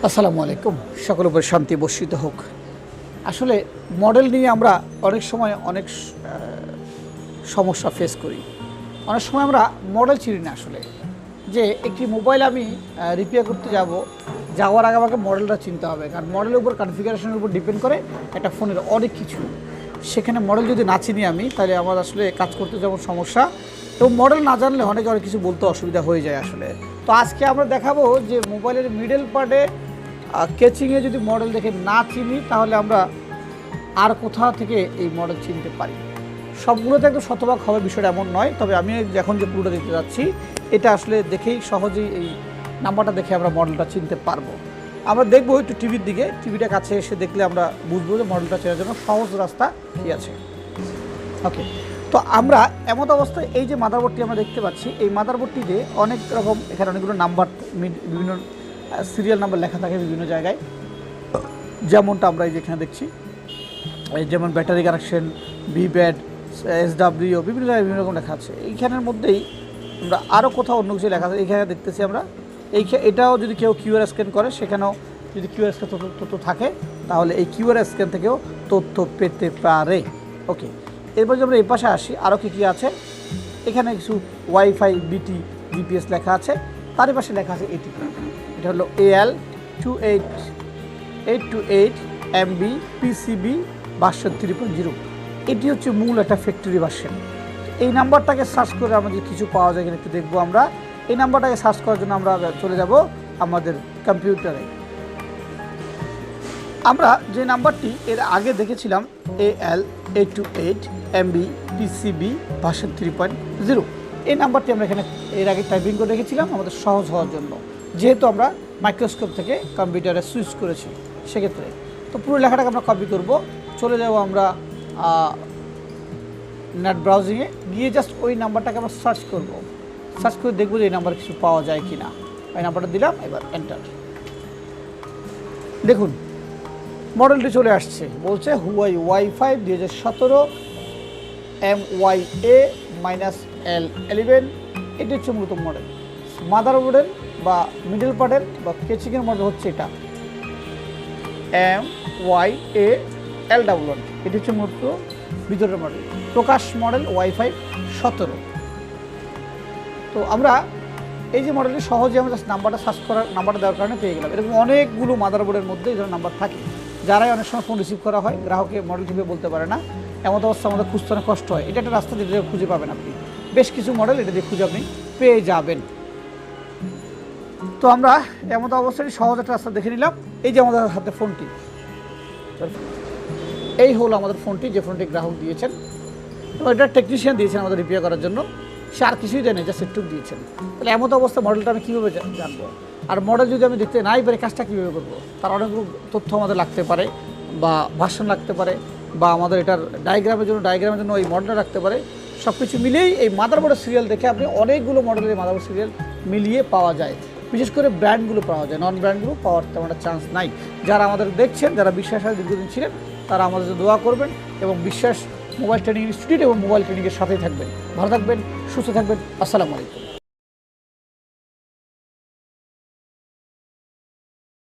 আসসালামু আলাইকুম। সকল উপরে শান্তি বর্ষিত হোক। আসলে মডেল নিয়ে আমরা অনেক সময় অনেক সমস্যা ফেস করি। অনেক সময় আমরা মডেল চিনি না আসলে, যে একটি মোবাইল আমি রিপেয়ার করতে যাওয়ার আগে আমাকে মডেলটা চিনতে হবে, কারণ মডেলের উপর কনফিগারেশনের উপর ডিপেন্ড করে একটা ফোনের অনেক কিছু। সেখানে মডেল যদি না চিনি আমি, তাহলে আমার আসলে কাজ করতে যেমন সমস্যা, এবং মডেল না জানলে অনেক কিছু বলতে অসুবিধা হয়ে যায় আসলে। তো আজকে আমরা দেখাবো যে মোবাইলের মিডল পার্টে কেচিংয়ে যদি মডেল দেখে না চিনি, তাহলে আমরা আর কোথা থেকে এই মডেল চিনতে পারি। সবগুলোতে একদম শতভাগ হবে বিষয়টা এমন নয়, তবে আমি এখন যে পুরোটা দিতে যাচ্ছি এটা আসলে দেখেই সহজেই এই নাম্বারটা দেখে আমরা মডেলটা চিনতে পারবো। আমরা দেখবো একটু টিভির দিকে, টিভিটা কাছে এসে দেখলে আমরা বুঝবো যে মডেলটা চেনার জন্য সহজ রাস্তা কী আছে। ওকে, তো আমরা এমন অবস্থায় এই যে মাদারবোর্ডটি আমরা দেখতে পাচ্ছি, এই মাদারবোর্ডটিতে অনেক রকম, এখানে অনেকগুলো নাম্বার, বিভিন্ন সিরিয়াল নাম্বার লেখা থাকে বিভিন্ন জায়গায়, যেমনটা আমরা এই যেখানে দেখছি, যেমন ব্যাটারি কানেকশন, বিব্যাড, SW, বিভিন্ন জায়গায় বিভিন্ন রকম লেখা আছে। এইখানের মধ্যেই আমরা আরও কোথাও অন্য কিছু লেখা আছে, এইখানে দেখতেছি আমরা। এটাও যদি কেউ কিউআর স্ক্যান করে, সেখানেও যদি কিউআর স্ক্যান তথ্য থাকে, তাহলে এই কিউআর স্ক্যান থেকেও তথ্য পেতে পারে। ওকে, এরপর যদি আমরা এই পাশে আসি, আরও কী আছে, এখানে কিছু ওয়াইফাই, BT, GPS লেখা আছে। তারই পাশে লেখা আছে ATP, এটা হলো AL 828 MB PCB ভার্সন 3.0। এটি হচ্ছে মূল একটা ফ্যাক্টরি ভার্সন। এই নাম্বারটাকে সার্চ করে আমাদের কিছু পাওয়া যায় কিনা একটু দেখবো আমরা। এই নাম্বারটাকে সার্চ করার জন্য আমরা চলে যাব আমাদের কম্পিউটারে। আমরা যে নাম্বারটি এর আগে দেখেছিলাম, AL 828 MB PCB ভার্সন 3.0, এই নাম্বারটি আমরা এখানে এর আগে টাইপিং করে রেখেছিলাম আমাদের সহজ হওয়ার জন্য, যেহেতু আমরা মাইক্রোস্কোপ থেকে কম্পিউটারে সুইচ করেছি সেক্ষেত্রে। তো পুরো লেখাটাকে আমরা কপি করব, চলে যাব আমরা নেট ব্রাউজিংয়ে গিয়ে জাস্ট ওই নাম্বারটাকে আমরা সার্চ করব। সার্চ করে দেখব যে এই নাম্বার কিছু পাওয়া যায় কি না। ওই নাম্বারটা দিলাম, এবার এন্টার। দেখুন মডেলটি চলে আসছে, বলছে হুয়াই ওয়াই5 2017 MYA-L11। এটি হচ্ছে মূলত মডেল। মাদারবোর্ডের বা মিডল পার্টের বা কেচিংয়ের মডেল হচ্ছে এটা MYA-L11। এটি হচ্ছে মূলত ভিতরের মডেল। প্রকাশ মডেল ওয়াই5 17। তো আমরা এই যে মডেলটি সহজে আমরা জাস্ট নাম্বারটা সার্চ করার, নাম্বারটা দেওয়ার কারণে পেয়ে গেলাম। এরকম অনেকগুলো মাদারবোর্ডের মধ্যে এই ধরনের নাম্বার থাকে, যারাই অনেক সময় ফোন রিসিভ করা হয়, গ্রাহকে মডেল টিপে বলতে পারে না, এমন অবস্থা আমাদের খুঁজতে অনেক কষ্ট হয়। এটা একটা রাস্তা যেটা খুঁজে পাবেন আপনি, বেশ কিছু মডেল এটা দিয়ে খুঁজে আপনি পেয়ে যাবেন। তো আমরা এমন অবস্থায় সহজ একটা রাস্তা দেখে নিলাম। এই যে আমাদের হাতে ফোনটি, এই হলো আমাদের ফোনটি, যে ফোনটি গ্রাহক দিয়েছেন, এবং এটা টেকনিশিয়ান দিয়েছেন আমাদের রিপেয়ার করার জন্য। সে আর কিছুই দেয়নি, জাস্ট একটু দিয়েছেন। তাহলে এমন অবস্থা মডেলটা আমি কীভাবে জানবো? আর মডেল যদি আমি দেখতে নাই পারি, কাজটা কীভাবে করবো? তার অনেকগুলো তথ্য আমাদের লাগতে পারে, বা ভার্সন লাগতে পারে, বা আমাদের এটার ডায়াগ্রামের জন্য এই মডেলটা রাখতে পারে। সব কিছু মিলিয়েই এই মাদারবোর্ডের সিরিয়াল দেখে আপনি অনেকগুলো মডেলের মাদারবোর্ড সিরিয়াল মিলিয়ে পাওয়া যায়। বিশেষ করে ব্র্যান্ডগুলো পাওয়া যায়, নন ব্র্যান্ডগুলো পাওয়ার তেমন একটা চান্স নাই। যারা আমাদের দেখছেন, যারা বিশ্বাস সাথে দীর্ঘদিন ছিলেন, তারা আমাদের দোয়া করবেন এবং বিশ্বাস মোবাইল ট্রেনিং ইনস্টিটিউট এবং মোবাইল ট্রেনিংয়ের সাথেই থাকবেন। ভালো থাকবেন, সুস্থ থাকবেন। আসসালামু আলাইকুম।